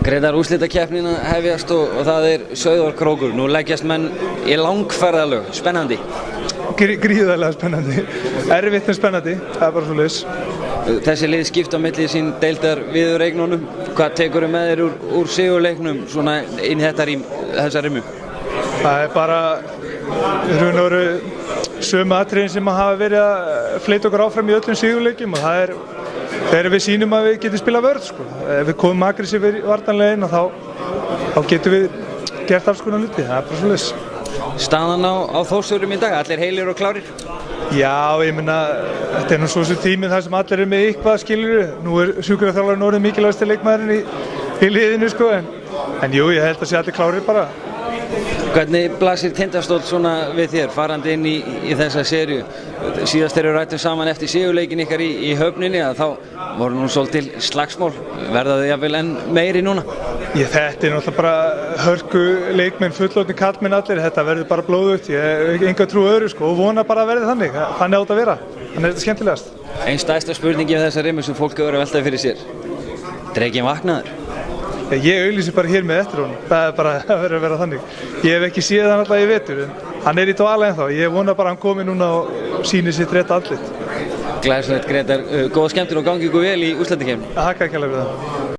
Greitar, úrslitakeppnin að hefjast og það Sauðárkrókur. Nú leggjast menn í langferðalög. Spennandi. Gríðarlega spennandi. Erfitt en spennandi. Það bara svoleiðis. Þessi lið skipta á milli sín deildar viðureignunum. Hvað tekurðu með þér úr sigurleiknum svona inn í þessa rimmu? Það bara raun og veru sömu atriðin sem hafa verið að fleyta okkur áfram í öllum sigurleikjum og það þegar við sýnum að við getum spilað vörð sko. Ef við komum aggressífir varnarlega inn þá getum við gert alls konar hluti. Það bara svoleiðis. Staðan á Þórsurum í dag, allir heilir og klárir? Já, ég meina, þetta nú svo sem tíminn þar sem allir með eitthvað skilur. Nú sjúkraþjálfarinn orðinn mikilvægasti leikmaðurinn í liðinu sko, en jú, ég held að sé allir klárir bara. Hvernig blasir Tindastóll svona við þér, farandi inn í þessa seríu? Síðast þegar við rættum saman eftir sigurleikin ykkar í höfninni að þá voru nú svolítil slagsmál. Verða þau jafnvel enn meiri núna? Þetta náttúrulega bara hörku leikmenn, fullorðnir kallmenn allir. Þetta verður bara blóðugt. Ég hef enga trú öðru sko, og vona bara að verði þannig. Þannig átt að vera. Þannig þetta skemmtilegast. Ein stærsta spurningi af þessa rimmu sem fólk hefur verið að velta fyrir sér. Drekinn vaknaður? Ég auglýsi bara hér með eftir honum. Það bara að vera þannig. Ég hef ekki séð hann alltaf í vetur, en hann í dvala ennþá. Ég vona bara að hann komi núna og sýni sitt rétta andlit. Glæsilegt, Grétar. Góða skemmtun og gangi ykkur vel í úrslitakeppninni. Þakka kærlega fyrir það.